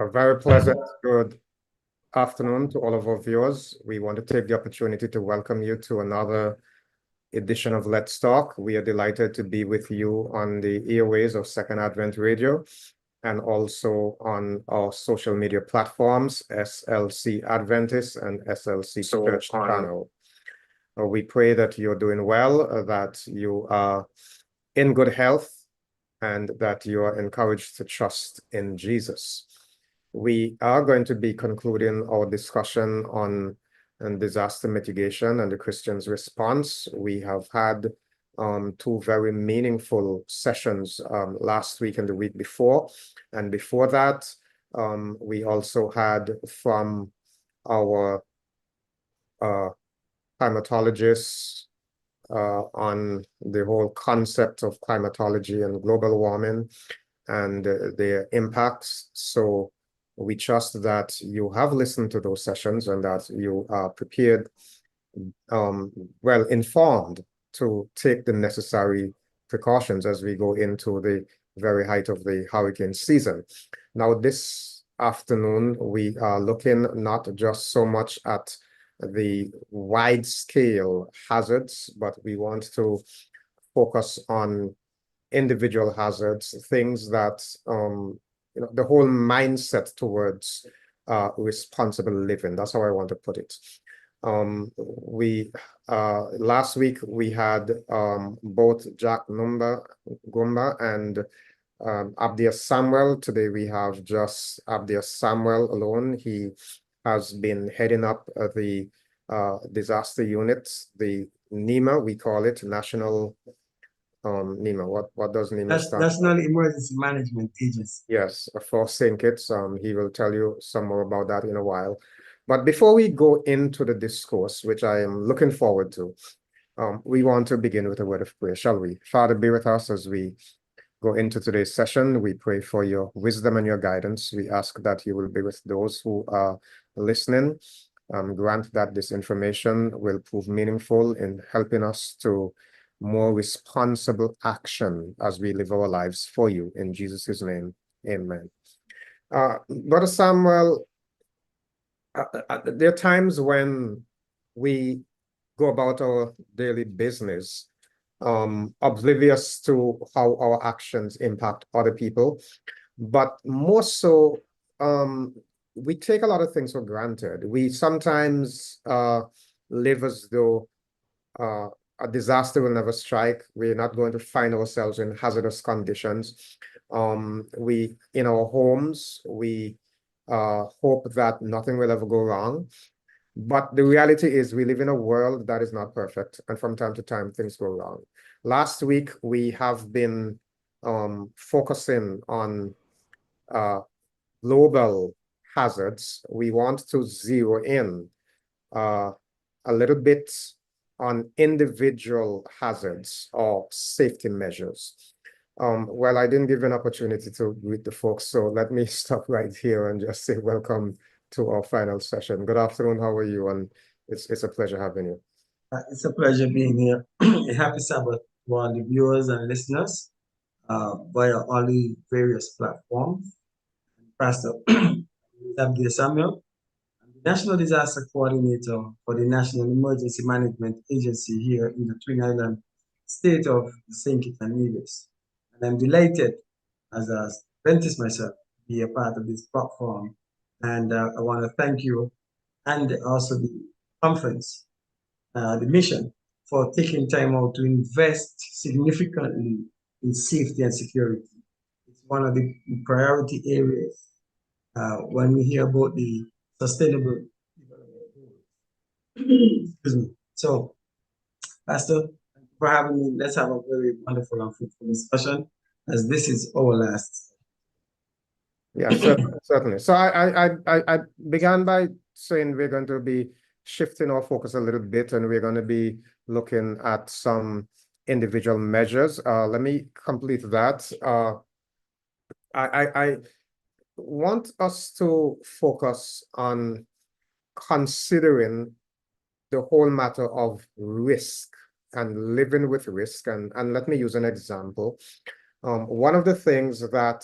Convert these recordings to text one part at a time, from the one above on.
A very pleasant good afternoon to all of our viewers. We want to take the opportunity to welcome you to another edition of Let's Talk. We are delighted to be with you on the airways of Second Advent Radio and also on our social media platforms, SLC Adventist and SLC Church Channel. We pray that you're doing well, that you are in good health, and that you are encouraged to trust in Jesus. We are going to be concluding our discussion on disaster mitigation and the Christian's response. We have had two very meaningful sessions last week and the week before. And before that, we also had from our climatologists on the whole concept of climatology and global warming and their impacts. So we trust that you have listened to those sessions and that you are prepared, well informed to take the necessary precautions as we go into the very height of the hurricane season. Now, this afternoon, we are looking not just so much at the wide-scale hazards, but we want to focus on individual hazards, things that the whole mindset towards responsible living. That's how I want to put it. Last week we had both Jack Ngumbah and Abdias Samuel. Today we have just Abdias Samuel alone. He has been heading up the disaster units, the NEMA, we call it, National NEMA. What does NEMA stand for? National Emergency Management Agency. Yes, for St. Kitts. He will tell you some more about that in a while. But before we go into the discourse, which I am looking forward to, we want to begin with a word of prayer, shall we? Father, be with us as we go into today's session. We pray for your wisdom and your guidance. We ask that you will be with those who are listening. Grant that this information will prove meaningful in helping us to more responsible action as we live our lives for you. In Jesus' name, amen. Brother Samuel, there are times when we go about our daily business oblivious to how our actions impact other people, but more so, we take a lot of things for granted. We sometimes live as though a disaster will never strike. We're not going to find ourselves in hazardous conditions. In our homes, we hope that nothing will ever go wrong. But the reality is we live in a world that is not perfect, and from time to time, things go wrong. Last week, we have been focusing on global hazards. We want to zero in a little bit on individual hazards or safety measures. Well, I didn't give you an opportunity to greet the folks, so let me stop right here and just say welcome to our final session. Good afternoon, how are you? And it's a pleasure having you. It's a pleasure being here. A happy Sabbath to all the viewers and listeners via all the various platforms. Pastor Abdias Samuel, the National Disaster Coordinator for the National Emergency Management Agency here in the Twin Island state of St. Kitts and Nevis. And I'm delighted as a Adventist myself to be a part of this platform. And I want to thank you and also the conference, the mission, for taking time out to invest significantly in safety and security. It's one of the priority areas when we hear about the sustainable development goals. Excuse me. So, Pastor, thank you for having me. Let's have a very wonderful and fruitful discussion, as this is our last. Yeah, certainly. So I began by saying we're going to be shifting our focus a little bit, and we're going to be looking at some individual measures. Let me complete that. I want us to focus on considering the whole matter of risk and living with risk. And let me use an example. One of the things that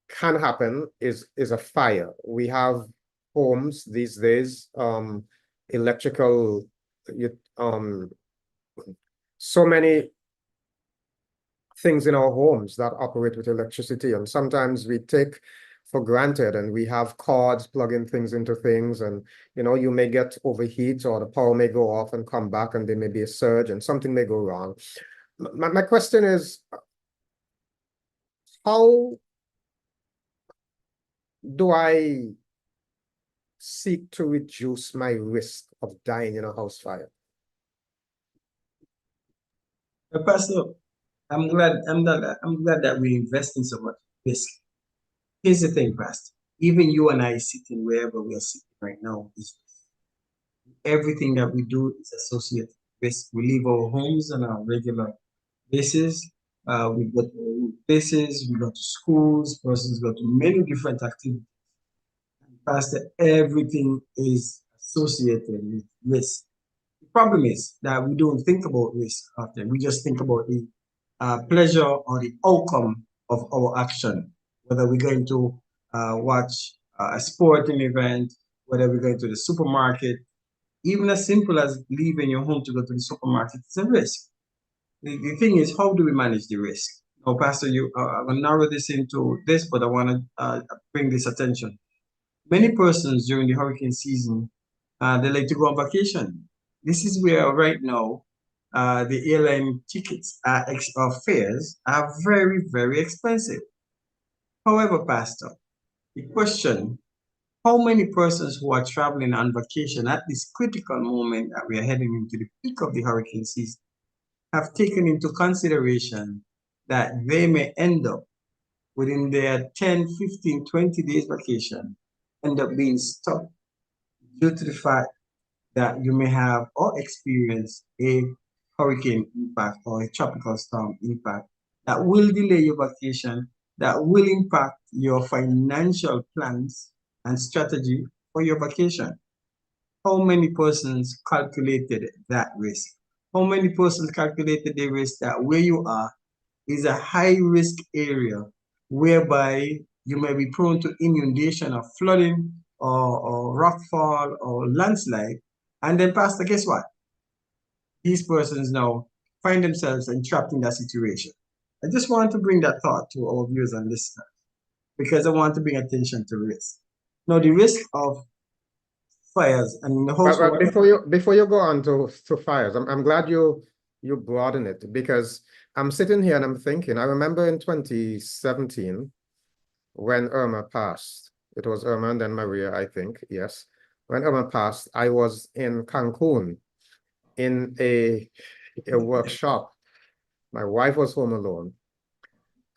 can happen is a fire. We have homes these days, electrical, um, so many things in our homes that operate with electricity, and sometimes we take for granted and we have cords plugging things into things, and you may get overheat or the power may go off and come back and there may be a surge and something may go wrong. My question is, how do I seek to reduce my risk of dying in a house fire? Pastor, I'm glad that we invest in so much risk. Here's the thing, Pastor. Even you and I sitting wherever we are sitting right now, is everything that we do is associated with risk. We leave our homes on a regular basis. We go to places, we go to schools, persons go to many different activities. Pastor, everything is associated with risk. The problem is that we don't think about risk often. We just think about the pleasure or the outcome of our action, whether we're going to watch a sporting event, whether we're going to the supermarket, even as simple as leaving your home to go to the supermarket, it's a risk. The thing is, how do we manage the risk? Now, Pastor, I'm going to narrow this into this, but I want to bring this attention. Many persons during the hurricane season, they like to go on vacation. This is where right now, the airline tickets or fares are very, very expensive. However, Pastor, the question, how many persons who are traveling on vacation at this critical moment that we are heading into the peak of the hurricane season have taken into consideration that they may end up within their 10, 15, 20 days vacation, end up being stuck due to the fact that you may have or experience a hurricane impact or a tropical storm impact that will delay your vacation, that will impact your financial plans and strategy for your vacation. How many persons calculated that risk? How many persons calculated the risk that where you are is a high risk area whereby you may be prone to inundation or flooding or rockfall or landslide? And then, Pastor, guess what? These persons now find themselves entrapped in that situation. I just want to bring that thought to our viewers and listeners because I want to bring attention to risk. Now, the risk of fires and in the house. But before you go on to fires, I'm glad you broaden it, because I'm sitting here and I'm thinking, I remember in 2017 when Irma passed. It was Irma and then Maria, I think, yes. When Irma passed, I was in Cancun in a workshop. My wife was home alone.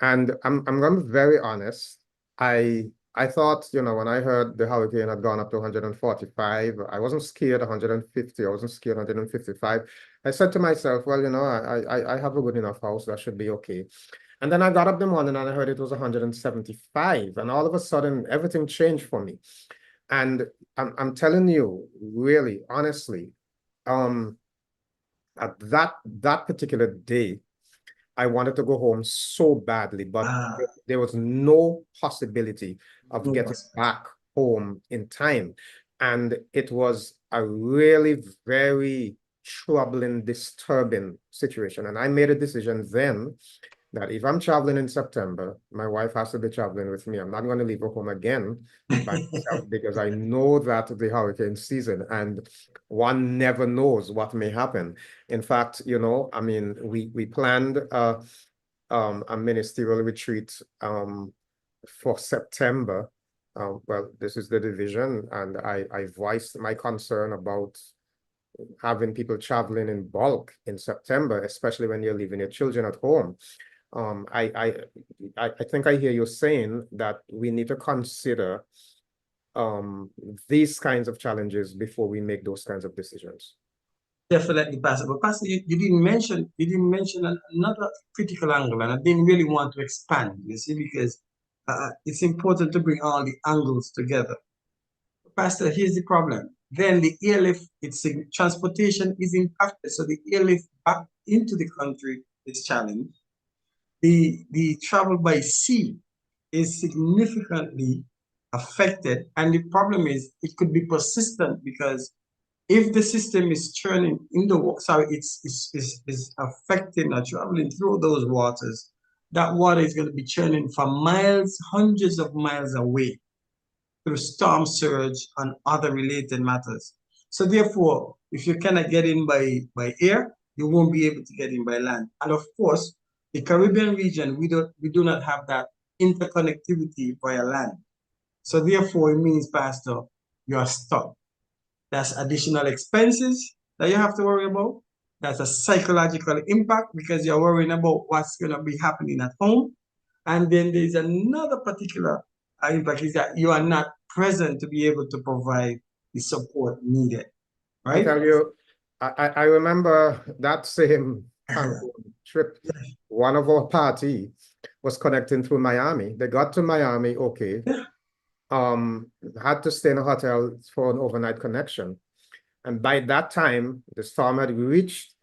And I'm gonna be very honest. I thought, when I heard the hurricane had gone up to 145, I wasn't scared 150, I wasn't scared 155. I said to myself, well, I have a good enough house, that should be okay. And then I got up the morning and I heard it was 175, and all of a sudden everything changed for me. And I'm telling you, really, honestly, at that particular day, I wanted to go home so badly, but there was no possibility of getting back home in time. And it was a really very troubling, disturbing situation. And I made a decision then that if I'm traveling in September, my wife has to be traveling with me. I'm not going to leave her home again by myself, because I know that the hurricane season and one never knows what may happen. In fact, I mean, we planned a ministerial retreat for September. Well, this is the division, and I voiced my concern about having people traveling in bulk in September, especially when you're leaving your children at home. I think I hear you saying that we need to consider these kinds of challenges before we make those kinds of decisions. Definitely, Pastor. But Pastor, you didn't mention another critical angle, and I didn't really want to expand. You see, because it's important to bring all the angles together. Pastor, here's the problem. Then the airlift, transportation is impacted, so the airlift back into the country is challenged. The travel by sea is significantly affected. And the problem is it could be persistent because if the system is churning in the water, sorry, it's affecting or traveling through those waters, that water is going to be churning for miles, hundreds of miles away through storm surge and other related matters. So therefore, if you cannot get in by air, you won't be able to get in by land. And of course, the Caribbean region, we do not have that interconnectivity via land. So therefore, it means, Pastor, you are stuck. That's additional expenses that you have to worry about. That's a psychological impact because you're worrying about what's going to be happening at home. And then there's another particular impact is that you are not present to be able to provide the support needed, I right? tell you, I remember that same Cancun trip. One of our party was connecting through Miami. They got to Miami, okay. Had to stay in a hotel for an overnight connection. And by that time, the storm had reached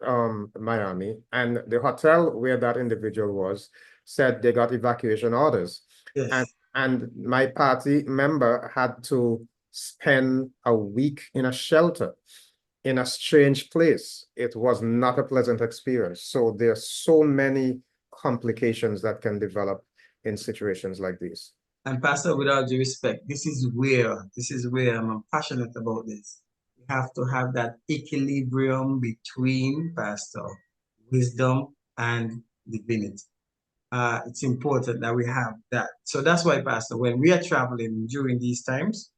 Miami, and the hotel where that individual was said they got evacuation orders. Yes. And my party member had to spend a week in a shelter in a strange place. It was not a pleasant experience. So there are so many complications that can develop in situations like this. And Pastor, with all due respect, this is where I'm passionate about this. We have to have that equilibrium between, Pastor, wisdom and divinity. It's important that we have that. So that's why, Pastor, when we are traveling during these times,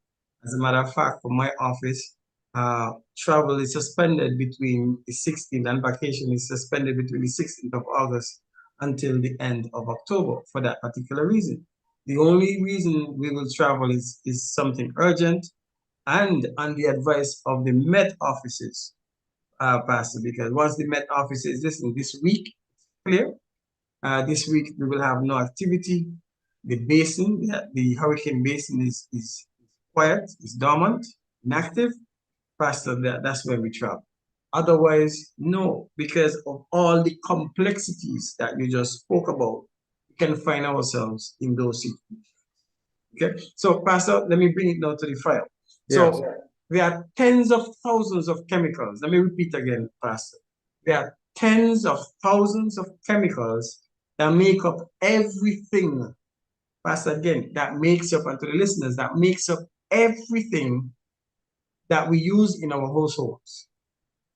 as a matter of fact, for my office, travel is suspended between the 16th and vacation is suspended between the 16th of August until the end of October for that particular reason. The only reason we will travel is something urgent and on the advice of the Met offices, Pastor, because once the Met offices, listen, this week, clear, this week we will have no activity. The basin, the hurricane basin is quiet, is dormant, inactive. Pastor, that's where we travel. Otherwise, no, because of all the complexities that you just spoke about, we can find ourselves in those situations. Okay, so Pastor, let me bring it now to the file. So Yes. there are tens of thousands of chemicals. Let me repeat again, Pastor. There are tens of thousands of chemicals that make up everything, Pastor, again, that makes up, and to the listeners, that makes up everything that we use in our households.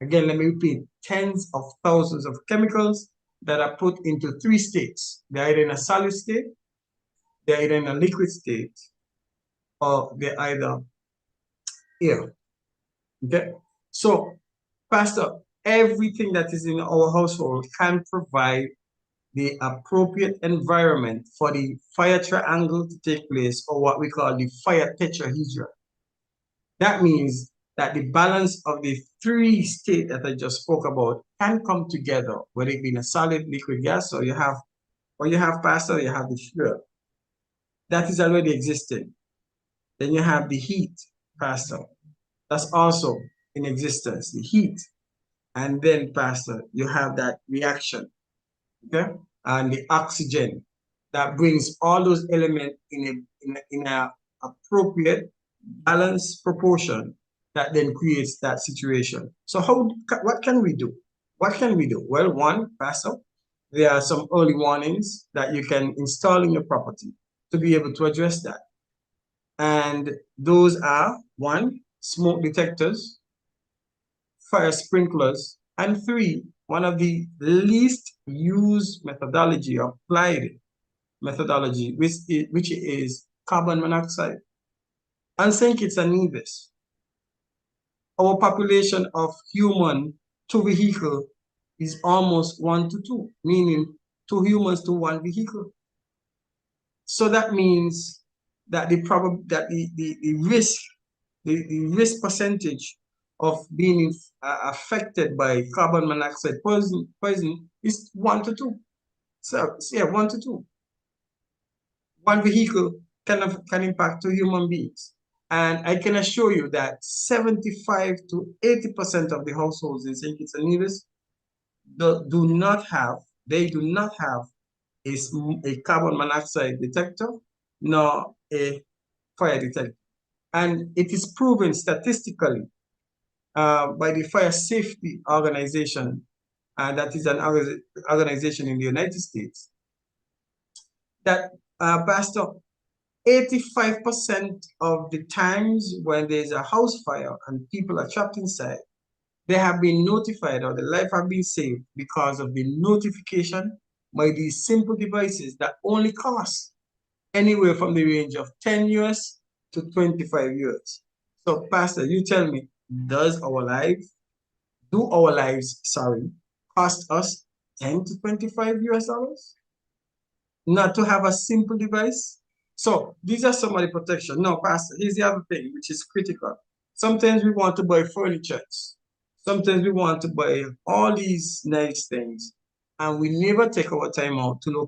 Again, let me repeat, tens of thousands of chemicals that are put into three states. They're either in a solid state, they're either in a liquid state, or they're either air. Okay? So, Pastor, everything that is in our household can provide the appropriate environment for the fire triangle to take place, or what we call the fire tetrahedron. That means that the balance of the three states that I just spoke about can come together, whether it be in a solid, liquid, gas, or you have Pastor, you have the fuel. That is already existing. Then you have the heat, Pastor. That's also in existence, the heat. And then, Pastor, you have that reaction, okay? And the oxygen that brings all those elements in a appropriate balanced proportion that then creates that situation. So what can we do? What can we do? Well, one, Pastor, there are some early warnings that you can install in your property to be able to address that. And those are one, smoke detectors, fire sprinklers, and three, one of the least used methodology, applied methodology, which is carbon monoxide. And St. Kitts and Nevis, our population of human to vehicle is almost 1 to 2, meaning 2 humans to 1 vehicle. So that means that the risk percentage of being affected by carbon monoxide poison is 1 to 2. So yeah, 1 to 2. 1 vehicle can impact 2 human beings. And I can assure you that 75 to 80% of the households in St. Kitts and Nevis do not have a carbon monoxide detector nor a fire detector. And it is proven statistically by the Fire Safety Organization, and that is an organization in the United States, that Pastor, 85% of the times when there's a house fire and people are trapped inside, they have been notified or the life have been saved because of the notification by these simple devices that only cost anywhere from the range of 10 years to 25 years. So, Pastor, you tell me, do our lives, cost us 10 to 25 US dollars? Not to have a simple device? So these are some of the protection. Now, Pastor, here's the other thing, which is critical. Sometimes we want to buy furniture. Sometimes we want to buy all these nice things, and we never take our time out to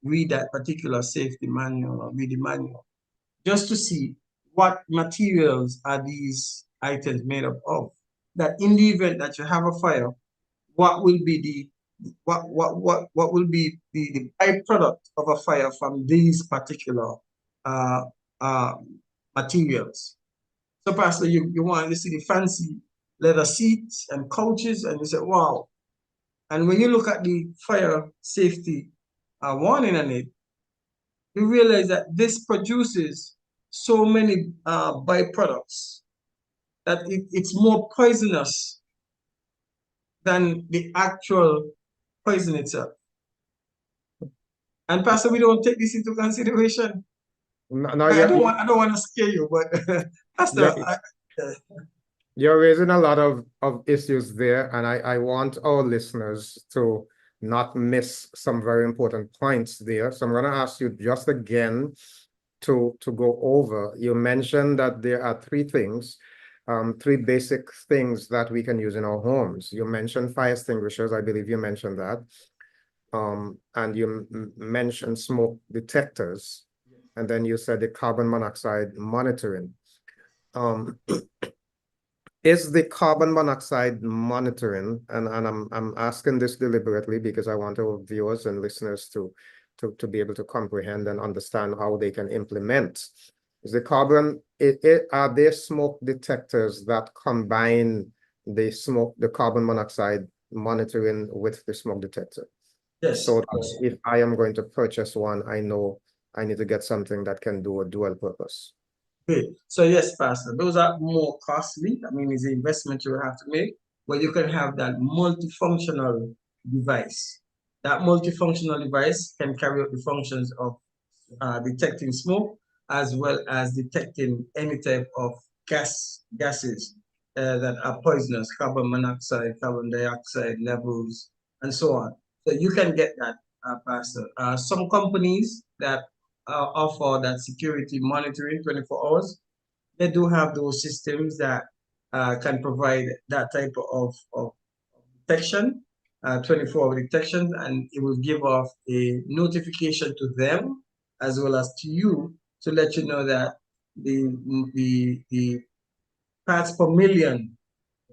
read that particular safety manual or read the manual, just to see what materials are these items made up of. That in the event that you have a fire, what will be the byproduct of a fire from these particular uh, uh, materials. So, Pastor, you want to see the fancy leather seats and couches, and you say, wow. And when you look at the fire safety warning on it, you realize that this produces so many byproducts that it's more poisonous than the actual poison itself. And Pastor, we don't take this into consideration. No, I don't want to scare you, but Pastor, you're raising a lot of issues there, and I want our listeners to not miss some very important points there. So I'm going to ask you just again to go over. You mentioned that there are three basic things that we can use in our homes. You mentioned fire extinguishers. I believe you mentioned that. And you mentioned smoke detectors, and then you said the carbon monoxide monitoring. Is the carbon monoxide monitoring, and I'm asking this deliberately because I want our viewers and listeners to be able to comprehend and understand how they can implement. Is the carbon, are there smoke detectors that combine the carbon monoxide monitoring with the smoke detector? yes. So that if I am going to purchase one, I know I need to get something that can do a dual purpose. Okay. So yes, Pastor, those are more costly. I mean, it's an investment you will have to make, but you can have that multifunctional device. That multifunctional device can carry out the functions of detecting smoke as well as detecting any type of gases that are poisonous, carbon monoxide, carbon dioxide levels, and so on. So you can get that, Pastor. Some companies that offer that security monitoring 24 hours, they do have those systems that can provide that type of detection, 24-hour detection, and it will give off a notification to them as well as to you to let you know that the parts per million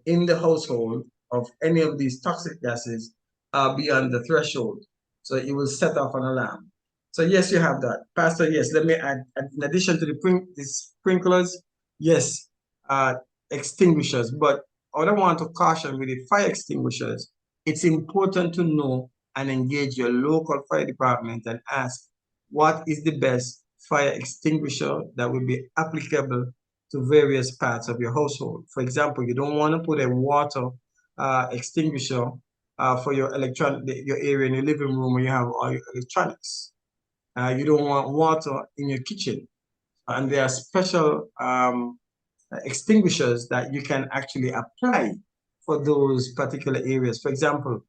in the household of any of these toxic gases are beyond the threshold. So it will set off an alarm. So yes, you have that. Pastor, yes, let me add, in addition to the sprinklers, yes, extinguishers. But what I want to caution with the fire extinguishers, it's important to know and engage your local fire department and ask what is the best fire extinguisher that will be applicable to various parts of your household. For example, you don't want to put a water extinguisher for your area in your living room where you have all your electronics. You don't want water in your kitchen. And there are special extinguishers that you can actually apply for those particular areas. For example,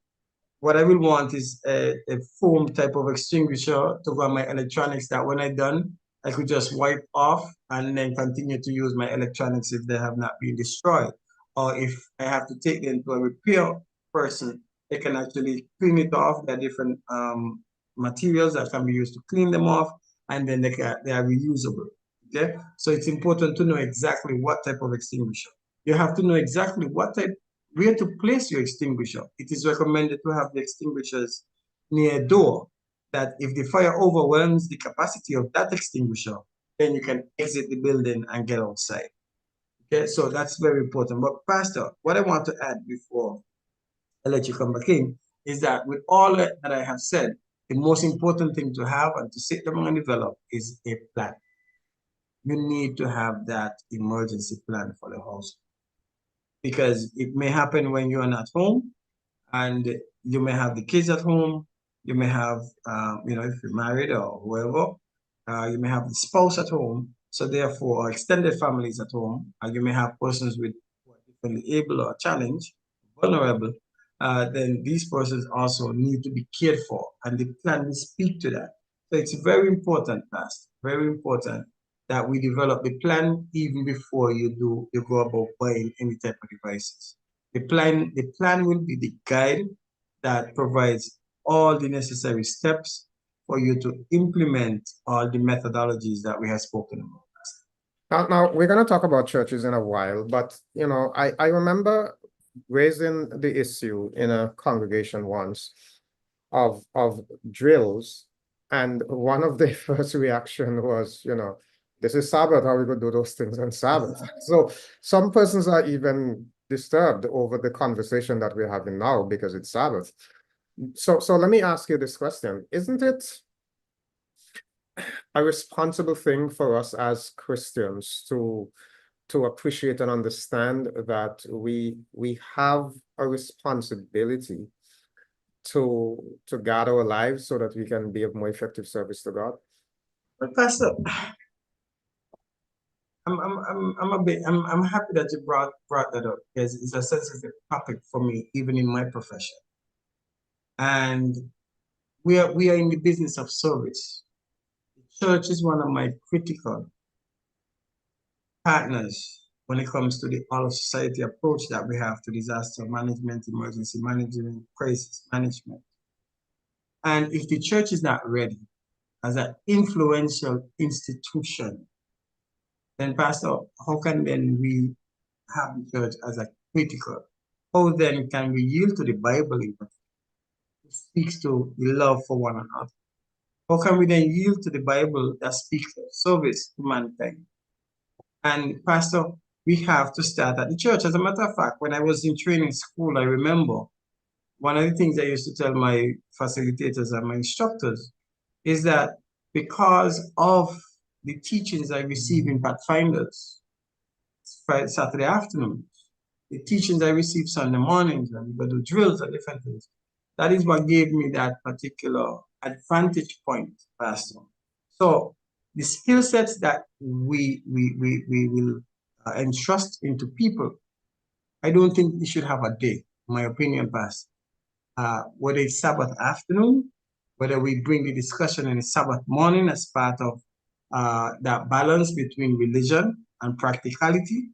what I will want is a foam type of extinguisher to go on my electronics that when I'm done, I could just wipe off and then continue to use my electronics if they have not been destroyed. Or if I have to take them to a repair person, they can actually clean it off. There are different materials that can be used to clean them off, and then they are reusable. Okay, so it's important to know exactly what type of extinguisher. You have to know exactly where to place your extinguisher. It is recommended to have the extinguishers near a door that if the fire overwhelms the capacity of that extinguisher, then you can exit the building and get outside. Okay, so that's very important. But Pastor, what I want to add before I let you come back in is that with all that I have said, the most important thing to have and to sit down and develop is a plan. You need to have that emergency plan for the house because it may happen when you're not home, and you may have the kids at home. You may have, if you're married or whoever, you may have the spouse at home. So therefore, or extended families at home, and you may have persons with who are differently able or challenged, vulnerable. Then these persons also need to be cared for, and the plan will speak to that. So it's very important, Pastor, very important that we develop the plan even before you go about buying any type of devices. The plan will be the guide that provides all the necessary steps for you to implement all the methodologies that we have spoken about. Now we're going to talk about churches in a while, but I remember raising the issue in a congregation once of drills, and one of the first reaction was, this is Sabbath, how we could do those things on Sabbath. So some persons are even disturbed over the conversation that we're having now because it's Sabbath. So let me ask you this question. Isn't it a responsible thing for us as Christians to appreciate and understand that we have a responsibility to guard our lives so that we can be of more effective service to God? But Pastor, I'm happy that you brought that up because it's a sensitive topic for me, even in my profession. And we are in the business of service. The church is one of my critical partners when it comes to the all of society approach that we have to disaster management, emergency management, crisis management. And if the church is not ready as an influential institution, then Pastor, how can then we have the church as a critical? How then can we yield to the Bible even, which speaks to the love for one another? How can we then yield to the Bible that speaks of service to mankind? And Pastor, we have to start at the church. As a matter of fact, when I was in training school, I remember one of the things I used to tell my facilitators and my instructors is that because of the teachings I received in Pathfinders, Friday, Saturday afternoons, the teachings I received Sunday mornings, and we go do drills and different things, that is what gave me that particular advantage point, Pastor. So the skill sets that we will entrust into people, I don't think we should have a day, in my opinion, Pastor. Whether it's Sabbath afternoon, whether we bring the discussion in the Sabbath morning as part of that balance between religion and practicality,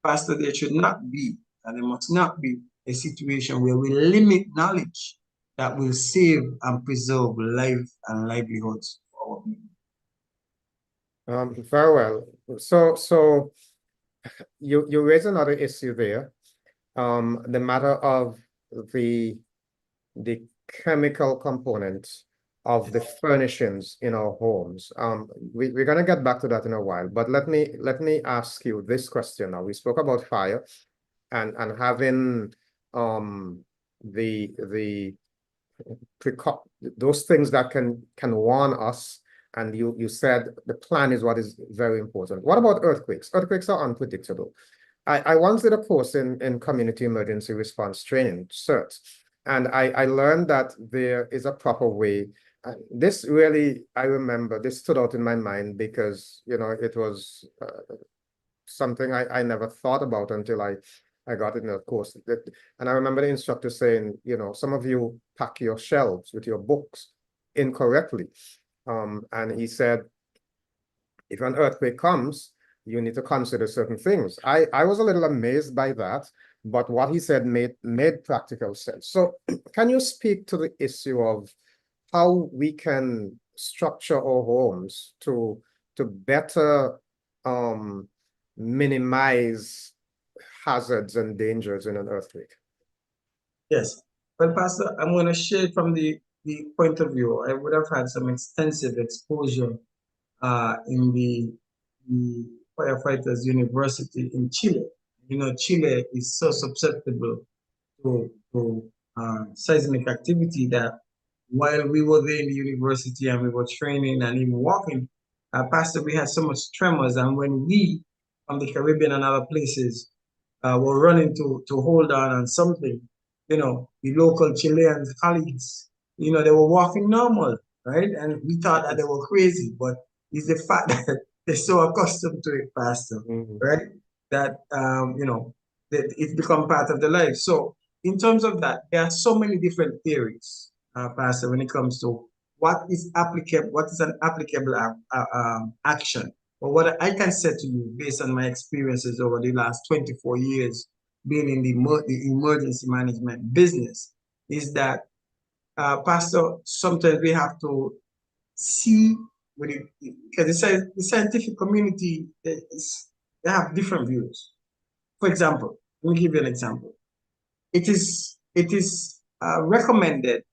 Pastor, there should not be, and there must not be a situation where we limit knowledge that will save and preserve life and livelihoods for our people. Very well. So you raise another issue there. The matter of the chemical component of the furnishings in our homes. We're gonna get back to that in a while, but let me ask you this question now. We spoke about fire and having those things that can warn us, and you said the plan is what is very important. What about earthquakes? Earthquakes are unpredictable. I once did a course in community emergency response training, CERT, and I learned that there is a proper way. This really, I remember, this stood out in my mind because, it was something I never thought about until I got it in a course. And I remember the instructor saying, some of you pack your shelves with your books incorrectly. And he said, if an earthquake comes, you need to consider certain things. I was a little amazed by that, but what he said made practical sense. So can you speak to the issue of how we can structure our homes to better minimize hazards and dangers in an earthquake? Yes. Well, Pastor, I'm going to share from the the point of view, I would have had some extensive exposure in the Firefighters University in Chile. You know, Chile is so susceptible to seismic activity that while we were there in the university and we were training and even walking, Pastor, we had so much tremors. And when we from the Caribbean and other places were running to hold on something, you know, the local Chilean colleagues, you know, they were walking normal, right? And we thought that they were crazy, but it's the fact that they're so accustomed to it, Pastor, right? That, you know, that it's become part of their life. So in terms of that, there are so many different theories, Pastor, when it comes to what is applicable, what is an applicable action. But what I can say to you, based on my experiences over the last 24 years being in the emergency management business, is that, Pastor, sometimes we have to see, because the scientific community they have different views. For example, let me give you an example. It is recommended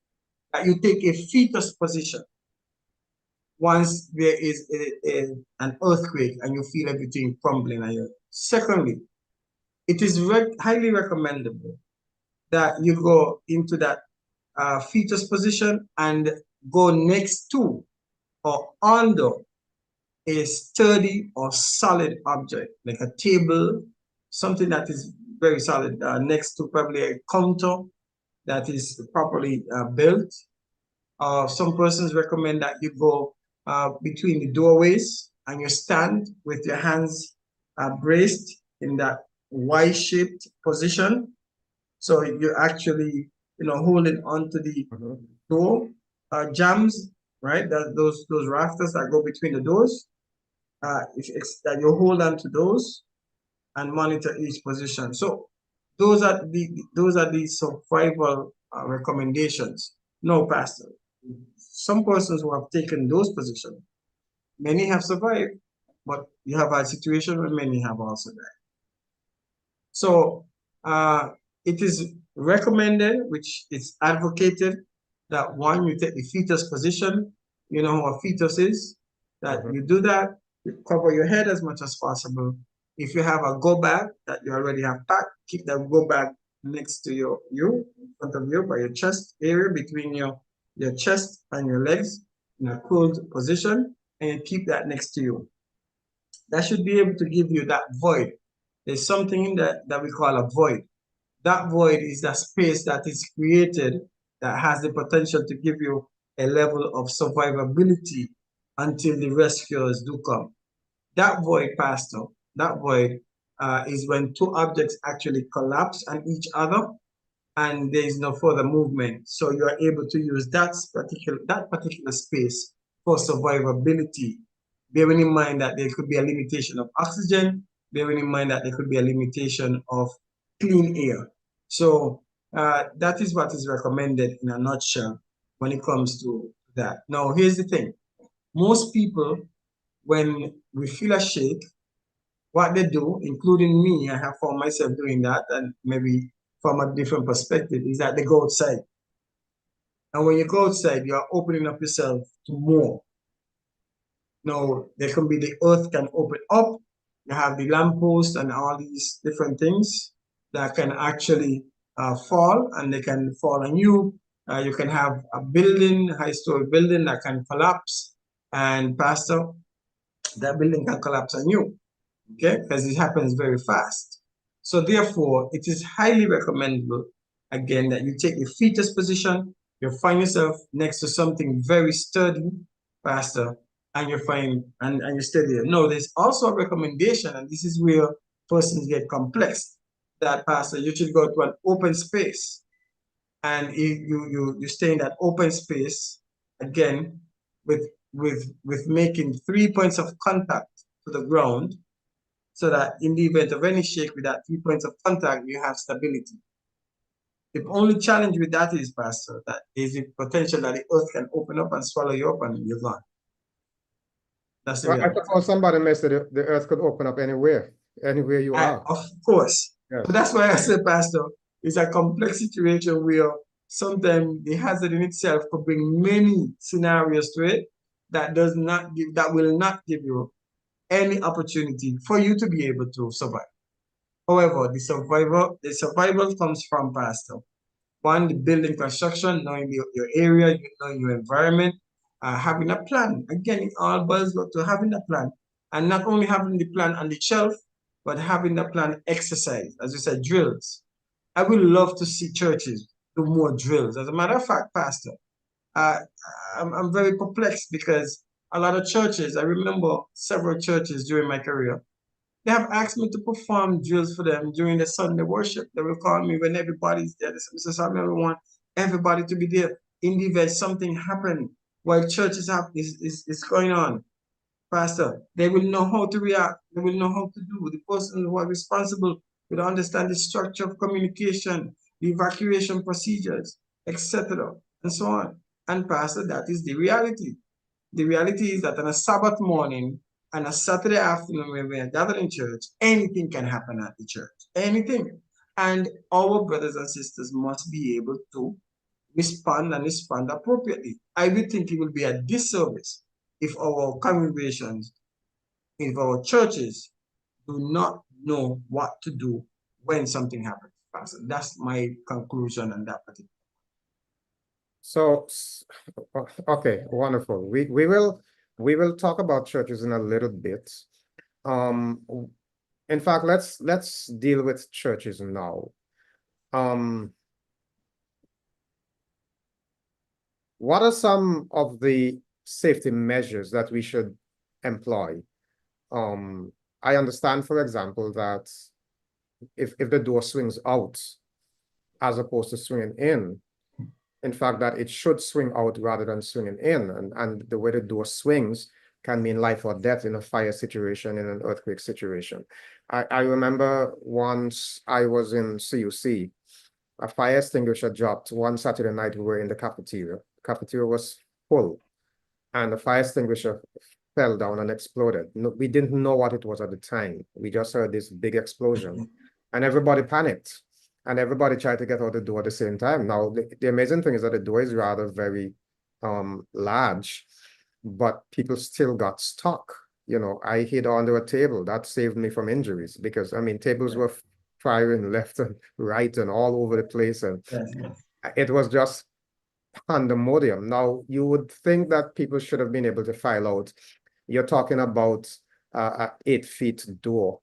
that you take a fetus position once there is an earthquake and you feel everything crumbling on you. Secondly, it is highly recommendable that you go into that fetus position and go next to or under a sturdy or solid object, like a table, something that is very solid, next to probably a counter that is properly built. Some persons recommend that you go between the doorways and you stand with your hands braced in that Y-shaped position. So you're actually, you know, holding onto the door jambs, right? Those rafters that go between the doors. That you hold on to those and monitor each position. So those are the survival recommendations. No, Pastor. Some persons who have taken those positions, many have survived, but you have a situation where many have also died. So it is recommended, which is advocated, that one, you take the fetus position. You know how a fetus is, that you do that, you cover your head as much as possible. If you have a go bag that you already have packed, keep that go bag next to you in front of you by your chest area, between your chest and your legs in a cooled position, and you keep that next to you. That should be able to give you that void. There's something in that we call a void. That void is that space that is created that has the potential to give you a level of survivability until the rescuers do come. That void, Pastor, that void is when two objects actually collapse on each other and there is no further movement. So you are able to use that particular space for survivability, bearing in mind that there could be a limitation of oxygen, bearing in mind that there could be a limitation of clean air. So that is what is recommended in a nutshell when it comes to that. Now, here's the thing. Most people, when we feel a shake, what they do, including me, I have found myself doing that, and maybe from a different perspective, is that they go outside. And when you go outside, you are opening up yourself to more. Now, there can be the earth can open up. You have the lamppost and all these different things that can actually fall, and they can fall on you. You can have a building, high-story building that can collapse, and Pastor, that building can collapse on you, okay? Because it happens very fast. So therefore, it is highly recommendable, again, that you take a fetus position, you find yourself next to something very sturdy, Pastor, and you find, and you stay there. No, there's also a recommendation, and this is where persons get complex, that, Pastor, you should go to an open space, and you stay in that open space, again, with making 3 points of contact to the ground, so that in the event of any shake with that 3 points of contact, you have stability. The only challenge with that is, Pastor, that there's a potential that the earth can open up and swallow you up and you're gone. That's the Well, I reality. suppose somebody may say the earth could open up anywhere you are. Of course. Yes. So that's why I said, Pastor, it's a complex situation where sometimes the hazard in itself could bring many scenarios to it that will not give you any opportunity for you to be able to survive. However, the survival comes from, Pastor, one, the building construction, knowing your area, knowing your environment, having a plan. Again, it all boils down to having a plan. And not only having the plan on the shelf, but having the plan exercise, as you said, drills. I would love to see churches do more drills. As a matter of fact, Pastor, uh, I'm very perplexed because a lot of churches, I remember several churches during my career, they have asked me to perform drills for them during the Sunday worship. They will call me when everybody's there. They say, Mr. Samuel, we want everybody to be there. In the event something happened while church is going on, Pastor, they will know how to react. They will know how to do. The person who are responsible will understand the structure of communication, the evacuation procedures, etc., and so on. And Pastor, that is the reality. The reality is that on a Sabbath morning and a Saturday afternoon when we are gathered in church, anything can happen at the church. Anything. And our brothers and sisters must be able to respond and respond appropriately. I would think it will be a disservice if our congregations, if our churches do not know what to do when something happens. That's my conclusion on that particular. So, okay, wonderful. We will talk about churches in a little bit. In fact, let's deal with churches now. What are some of the safety measures that we should employ? I understand, for example, that if the door swings out as opposed to swinging in fact, that it should swing out rather than swinging in. And the way the door swings can mean life or death in a fire situation, in an earthquake situation. I remember once I was in CUC, a fire extinguisher dropped one Saturday night. We were in the cafeteria. The cafeteria was full, and the fire extinguisher fell down and exploded. No, we didn't know what it was at the time. We just heard this big explosion, and everybody panicked. And everybody tried to get out the door at the same time. Now, the amazing thing is that the door is rather very large, but people still got stuck. You know, I hid under a table. That saved me from injuries because, I mean, tables were firing left and right and all over the place. And it was just pandemonium. Now, you would think that people should have been able to file out. You're talking about an 8-foot door.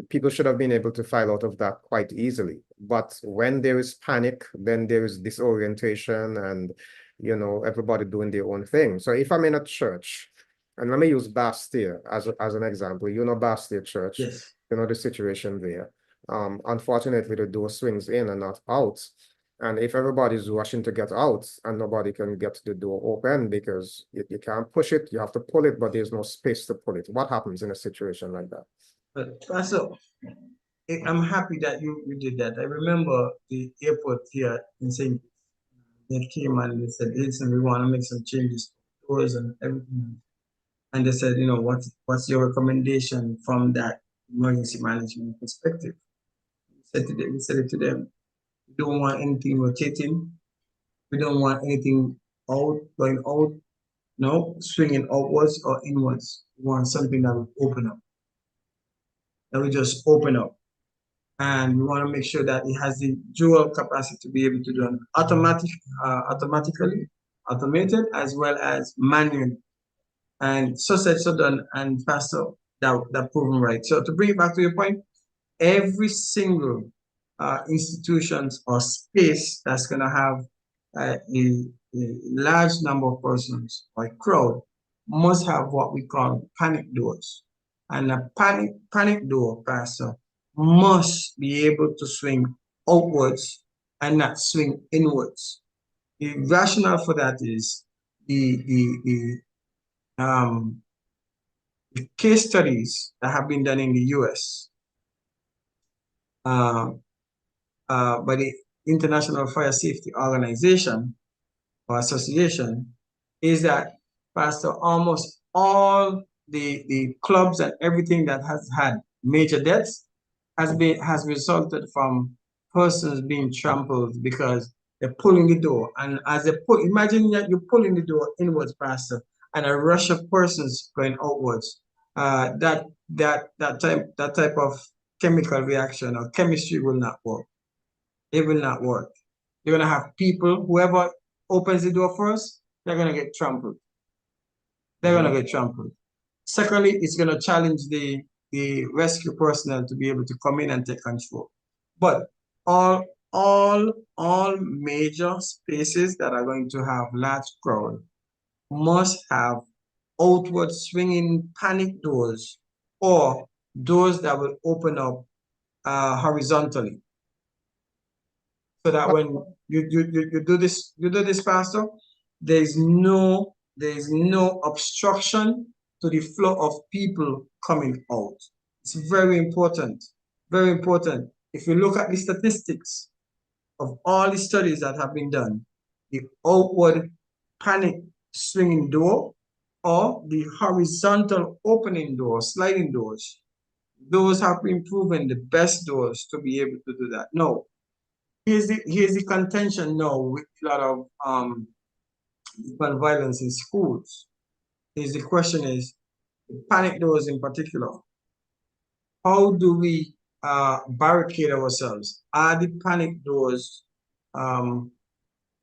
People should have been able to file out of that quite easily. But when there is panic, then there is disorientation and, you know, everybody doing their own thing. So if I'm in a church, and let me use Bastille as an example, you know Bastille Church, yes. You know the situation there. Unfortunately, the door swings in and not out. And if everybody's rushing to get out and nobody can get the door open because you can't push it, you have to pull it, but there's no space to pull it. What happens in a situation like that? But Pastor, I'm happy that you did that. I remember the airport here in St. They came and they said, listen, we want to make some changes to doors and everything. And they said, you know, what's your recommendation from that emergency management perspective? We said it to them. We don't want anything rotating. We don't want anything going out, no, swinging outwards or inwards. We want something that will open up. That will just open up. And we want to make sure that it has the dual capacity to be able to do automatically, automated, as well as manually. And so said, so done, and Pastor, that proven right. So to bring it back to your point, every single institutions or space that's going to have a large number of persons or a crowd must have what we call panic doors. And a panic door, Pastor, must be able to swing outwards and not swing inwards. The rationale for that is the case studies that have been done in the US by the International Fire Safety Organization or Association is that, Pastor, almost all the clubs and everything that has had major deaths has resulted from persons being trampled because They're pulling the door, and as they pull, imagine that you're pulling the door inwards, Pastor, and a rush of persons going outwards. That type of chemical reaction or chemistry will not work. It will not work. You're gonna have people, whoever opens the door first, they're gonna get trampled. They're gonna get trampled. Secondly, it's gonna challenge the rescue personnel to be able to come in and take control. But all all major spaces that are going to have large crowd must have outward swinging panic doors or doors that will open up horizontally. So that when you do this, Pastor, there's no obstruction to the flow of people coming out. It's very important. Very important. If you look at the statistics of all the studies that have been done, the outward panic swinging door or the horizontal opening door, sliding doors, those have been proven the best doors to be able to do that. No, here's the contention now with a lot of gun violence in schools. Is the question is the panic doors in particular. How do we barricade ourselves? Are the panic doors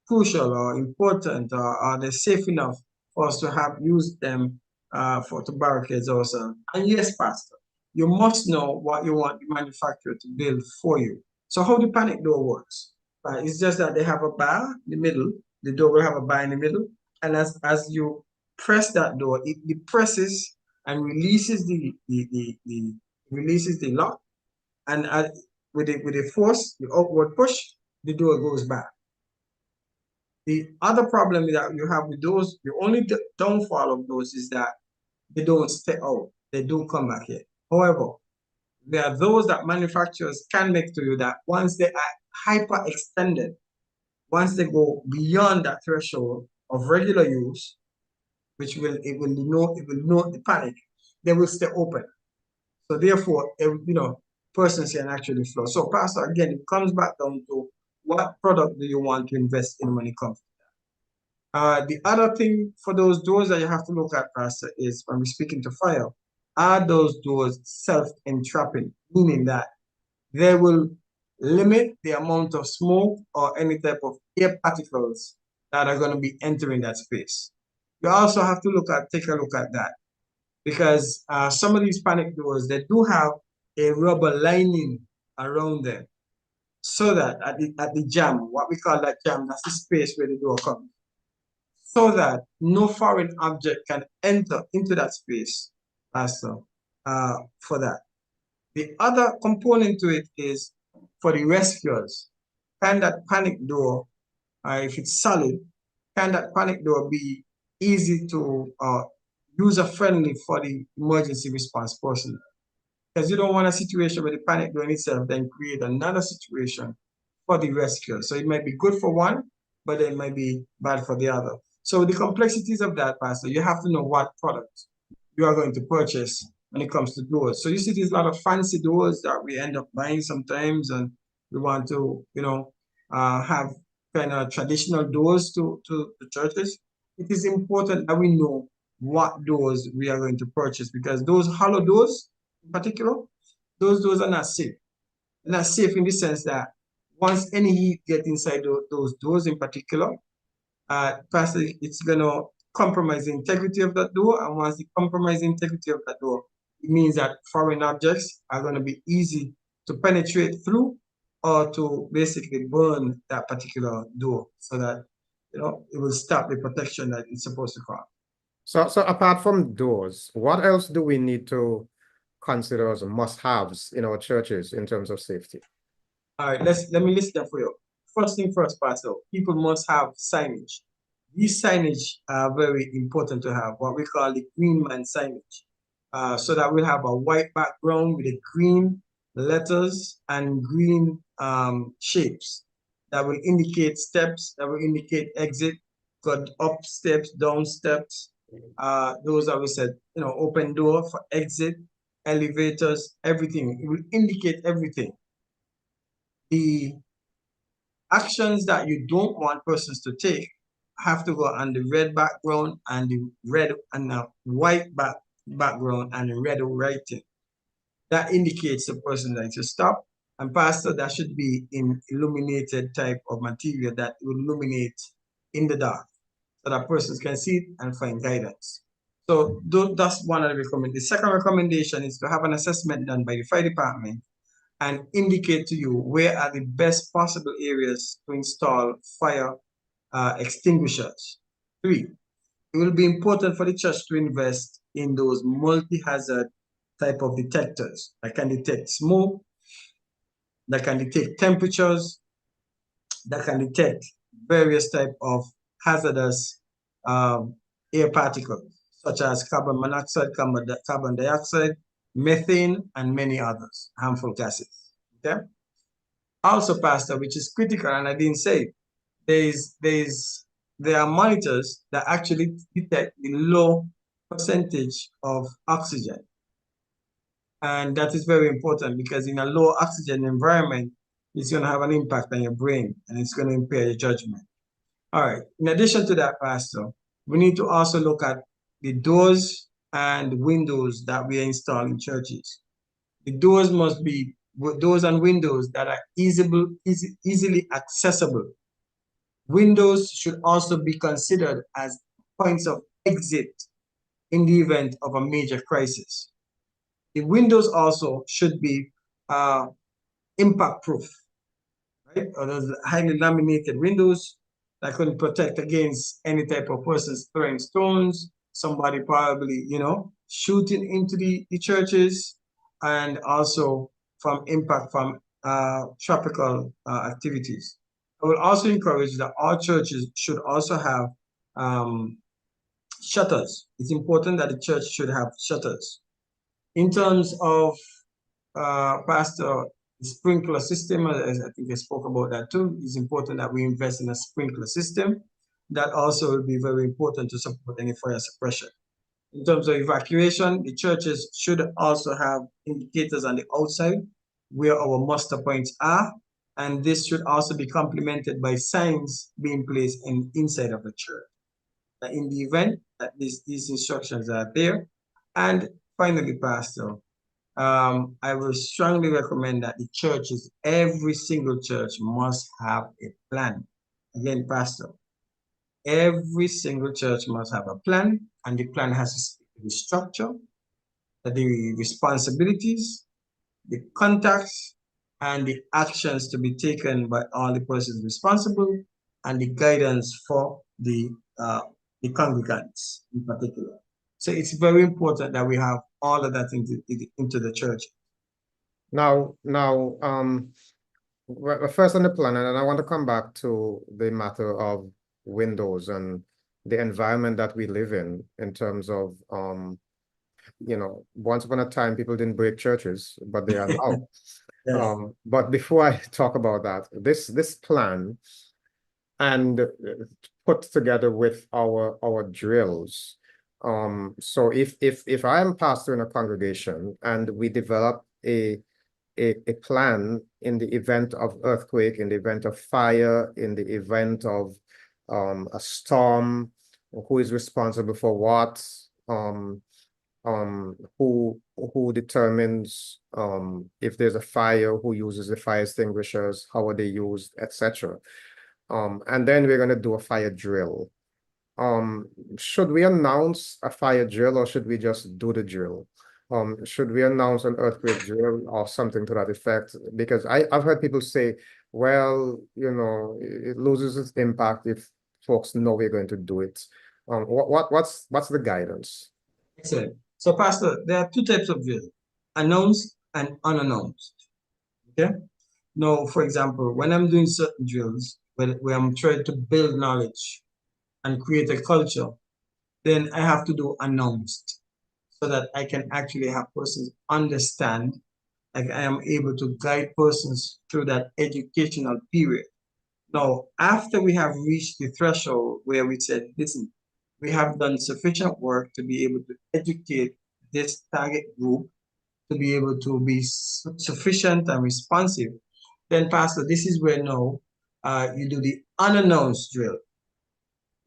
crucial or important, or are they safe enough for us to have used them to barricade ourselves? And yes, Pastor, you must know what you want the manufacturer to build for you. So how the panic door works? It's just that they have a bar in the middle. The door will have a bar in the middle, and as you press that door, it depresses and releases the lock, and with the force, the upward push, the door goes back. The other problem that you have with those, the only downfall of those is that they don't stay out. They do come back here. However, there are those that manufacturers can make to you that once they are hyper extended, once they go beyond that threshold of regular use, which it will know the panic, they will stay open. So therefore, persons can actually flow. So Pastor, again, it comes back down to what product do you want to invest in when it comes to that. The other thing for those doors that you have to look at, Pastor, is when we're speaking to fire, are those doors self-entrapping, meaning that they will limit the amount of smoke or any type of air particles that are going to be entering that space. You also have to take a look at that, because some of these panic doors, they do have a rubber lining around them, so that at the jam, what we call that jam, that's the space where the door comes, so that no foreign object can enter into that space, Pastor, for that. The other component to it is for the rescuers. Can that panic door, if it's solid, can that panic door be easy to user-friendly for the emergency response personnel? Because you don't want a situation where the panic door in itself then create another situation for the rescuer. So it might be good for one, but it might be bad for the other. So the complexities of that, Pastor, you have to know what product you are going to purchase when it comes to doors. So you see there's a lot of fancy doors that we end up buying sometimes, and we want to, have kind of traditional doors to the churches. It is important that we know what doors we are going to purchase, because those hollow doors in particular, those doors are not safe. They're not safe in the sense that once any heat gets inside those doors in particular, Pastor, it's going to compromise the integrity of that door. And once it compromises the integrity of that door, it means that foreign objects are going to be easy to penetrate through or to basically burn that particular door, so that it will stop the protection that it's supposed to cause. So apart from doors, what else do we need to consider as must-haves in our churches in terms of safety? All right, let me list them for you. First thing first, Pastor, people must have signage. These signage are very important to have, what we call the green man signage. So that we'll have a white background with a green letters and green shapes that will indicate steps, that will indicate exit, got up steps, down steps. Those are, we said, open door for exit, elevators, everything. It will indicate everything. The actions that you don't want persons to take have to go on the red background and the red and the white background and the red writing. That indicates the person that to stop. And pastor, that should be in illuminated type of material that will illuminate in the dark so that persons can see it and find guidance. So that's one of the recommendations. The second recommendation is to have an assessment done by the fire department and indicate to you where are the best possible areas to install fire extinguishers. 3, it will be important for the church to invest in those multi-hazard type of detectors that can detect smoke, that can detect temperatures, that can detect various type of hazardous air particles, such as carbon monoxide, carbon dioxide, methane, and many others, harmful gases. Okay? Also, Pastor, which is critical, and I didn't say, there are monitors that actually detect the low percentage of oxygen. And that is very important because in a low oxygen environment, it's going to have an impact on your brain and it's going to impair your judgment. All right. In addition to that, Pastor, we need to also look at the doors and windows that we install in churches. The doors must be doors and windows that are easily accessible. Windows should also be considered as points of exit in the event of a major crisis. The windows also should be impact proof, right? Or those highly laminated windows that can protect against any type of persons throwing stones, somebody probably, shooting into the churches, and also from impact from tropical activities. I will also encourage that all churches should also have shutters. It's important that the church should have shutters. In terms of Pastor, the sprinkler system, as I think I spoke about that too, it's important that we invest in a sprinkler system. That also will be very important to support any fire suppression. In terms of evacuation, the churches should also have indicators on the outside where our muster points are, and this should also be complemented by signs being placed inside of the church. That in the event that these instructions are there. And finally, Pastor, I will strongly recommend that the churches, every single church must have a plan. Again, Pastor, every single church must have a plan, and the plan has to speak to the structure, the responsibilities, the contacts, and the actions to be taken by all the persons responsible, and the guidance for the congregants in particular. So it's very important that we have all of that into the church. Now, first on the plan, and I want to come back to the matter of windows and the environment that we live in terms of, once upon a time, people didn't break churches, but they are now. Yes. But before I talk about that, this plan and put together with our drills. So if I am pastor in a congregation and we develop a plan in the event of earthquake, in the event of fire, in the event of a storm, who is responsible for what, who determines if there's a fire, who uses the fire extinguishers, how are they used, etc. And then we're gonna do a fire drill. Should we announce a fire drill or should we just do the drill? Should we announce an earthquake drill or something to that effect? Because I've heard people say, well, it loses its impact if folks know we're going to do it. What's the guidance? Excellent. So, Pastor, there are two types of drill, announced and unannounced. Okay. Now, for example, when I'm doing certain drills where I'm trying to build knowledge and create a culture, then I have to do announced so that I can actually have persons understand, like I am able to guide persons through that educational period. Now, after we have reached the threshold where we said, listen, we have done sufficient work to be able to educate this target group, to be able to be sufficient and responsive, then Pastor, this is where now you do the unannounced drill.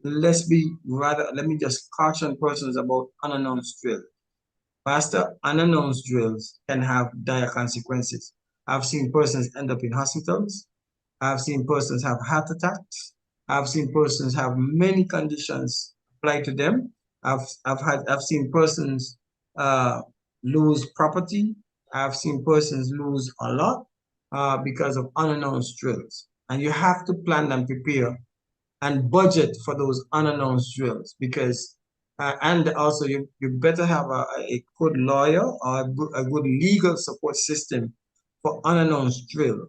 Let me just caution persons about unannounced drill. Pastor, unannounced drills can have dire consequences. I've seen persons end up in hospitals. I've seen persons have heart attacks. I've seen persons have many conditions apply to them. I've seen persons lose property. I've seen persons lose a lot because of unannounced drills. And you have to plan and prepare and budget for those unannounced drills because and also you better have a good lawyer or a good legal support system for unannounced drill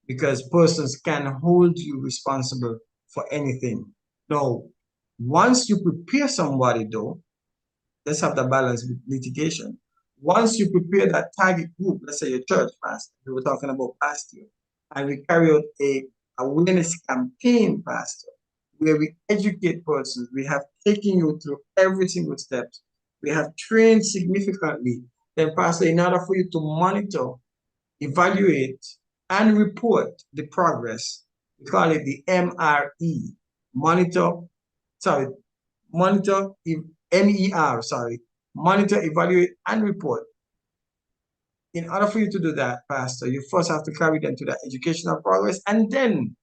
because persons can hold you responsible for anything. Now, once you prepare somebody though, let's have the balance with litigation. Once you prepare that target group, let's say your church pastor, we were talking about pastor, and we carry out a awareness campaign, pastor, where we educate persons. We have taken you through every single step. We have trained significantly. Then, pastor, in order for you to monitor, evaluate, and report the progress, we call it the MRE, monitor, sorry, monitor, MER, sorry, monitor, evaluate, and report. In order for you to do that, pastor, you first have to carry them to the educational progress, and then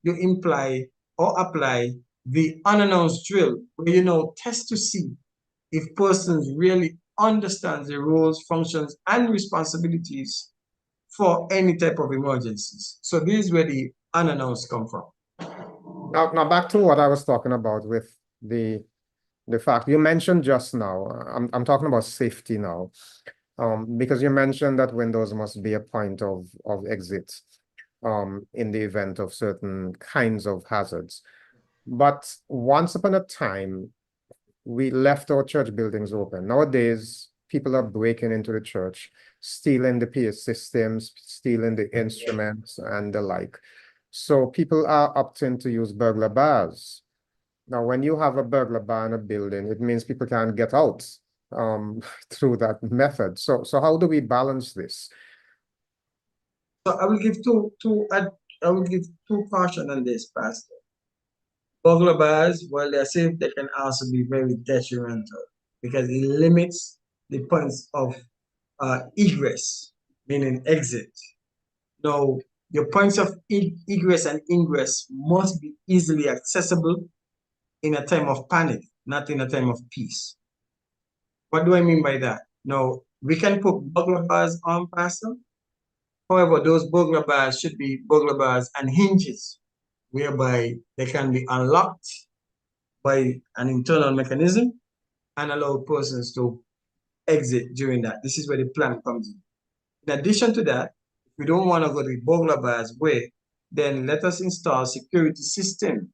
you imply or apply the unannounced drill, where you know test to see if persons really understand the roles, functions, and responsibilities for any type of emergencies. So this is where the unannounced come from. Now back to what I was talking about with the fact you mentioned just now. I'm talking about safety now, because you mentioned that windows must be a point of exit, in the event of certain kinds of hazards. But once upon a time, we left our church buildings open. Nowadays, people are breaking into the church, stealing the PA systems, stealing the instruments and the like. So people are opting to use burglar bars. Now, when you have a burglar bar in a building, it means people can't get out through that method. So how do we balance this? So I will give two caution on this, Pastor. Burglar bars, while they're safe, they can also be very detrimental because it limits the points of egress, meaning exit. Now, your points of egress and ingress must be easily accessible in a time of panic, not in a time of peace. What do I mean by that? Now, we can put burglar bars on, Pastor. However, those burglar bars should be burglar bars and hinges, whereby they can be unlocked by an internal mechanism and allow persons to exit during that. This is where the plan comes in. In addition to that, if we don't want to go the burglar bars way, then let us install security system,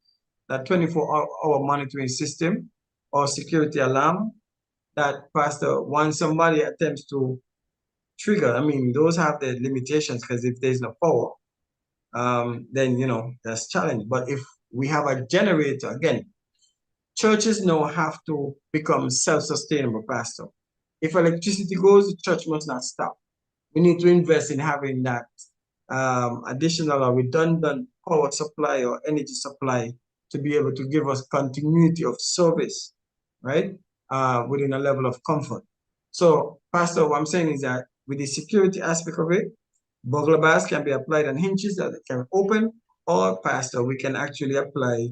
that 24-hour monitoring system or security alarm that, Pastor, once somebody attempts to trigger, I mean, those have their limitations because if there's no power, then, you know, that's challenge. But if we have a generator, again, churches now have to become self-sustainable, Pastor. If electricity goes, the church must not stop. We need to invest in having that additional or redundant power supply or energy supply to be able to give us continuity of service, right? Within a level of comfort. So, Pastor, what I'm saying is that with the security aspect of it, burglar bars can be applied on hinges that can open, or, Pastor, we can actually apply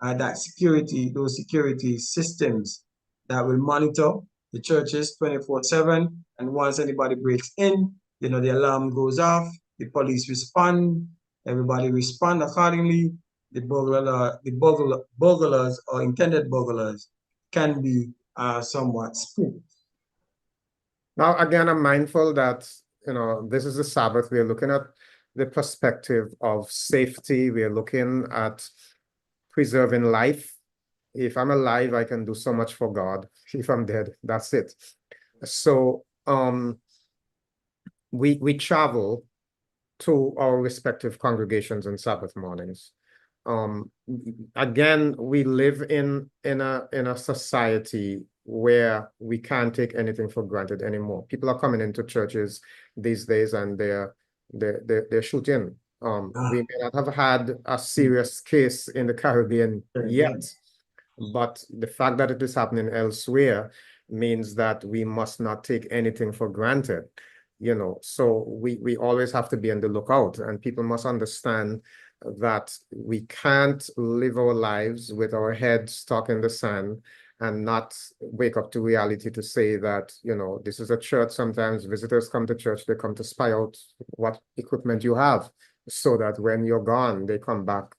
those security systems that will monitor the churches 24/7. And once anybody breaks in, you know, the alarm goes off, the police respond, everybody respond accordingly. The burglars or intended burglars can be somewhat spooked. Now, again, I'm mindful that, you know, this is the Sabbath. We're looking at the perspective of safety. We're looking at preserving life. If I'm alive, I can do so much for God. If I'm dead, that's it. So we travel to our respective congregations on Sabbath mornings. Again, we live in a society where we can't take anything for granted anymore. People are coming into churches these days and they're shooting We may not have had a serious case in the Caribbean yet, but the fact that it is happening elsewhere means that we must not take anything for granted, so we always have to be on the lookout, and people must understand that we can't live our lives with our heads stuck in the sand and not wake up to reality to say that, this is a church. Sometimes visitors come to church, they come to spy out what equipment you have so that when you're gone, they come back.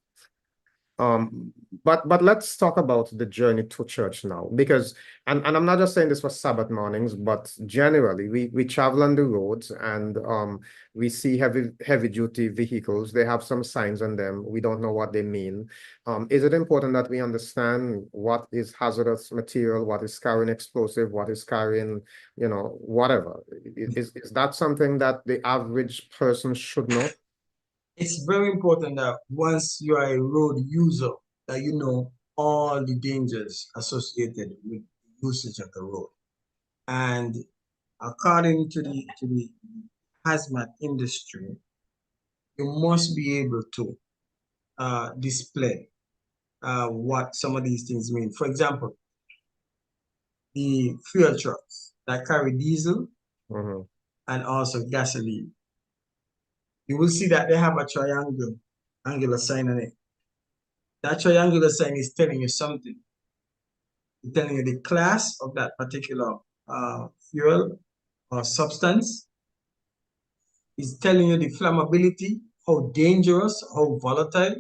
But let's talk about the journey to church now, because and I'm not just saying this for Sabbath mornings, but generally we travel on the roads, and we see heavy duty vehicles. They have some signs on them. We don't know what they mean. Is it important that we understand what is hazardous material, what is carrying explosive, what is carrying, whatever? Is that something that the average person should know? It's very important that once you are a road user, that you know all the dangers associated with the usage of the road. And according to the hazmat industry, you must be able to display what some of these things mean. For example, the fuel trucks that carry diesel and also gasoline. You will see that they have a angular sign on it. That triangular sign is telling you something. It's telling you the class of that particular fuel or substance. It's telling you the flammability, how dangerous, how volatile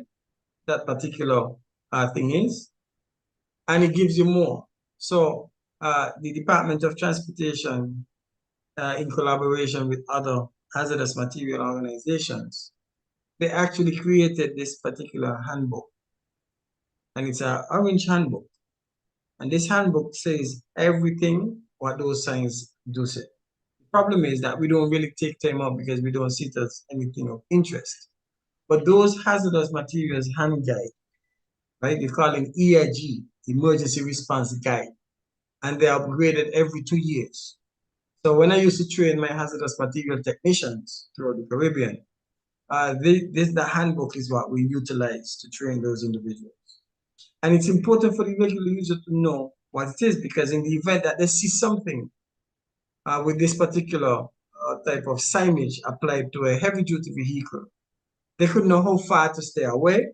that particular thing is. And it gives you more. So the Department of Transportation, in collaboration with other hazardous material organizations, they actually created this particular handbook. And it's an orange handbook. And this handbook says everything what those signs do say. The problem is that we don't really take time out because we don't see it as anything of interest. But those hazardous materials hand guide, right? They call it EIG, Emergency Response Guide. And they're upgraded every 2 years. So when I used to train my hazardous material technicians throughout the Caribbean, the handbook is what we utilize to train those individuals. And it's important for the regular user to know what it is, because in the event that they see something with this particular type of signage applied to a heavy-duty vehicle, they could know how far to stay away,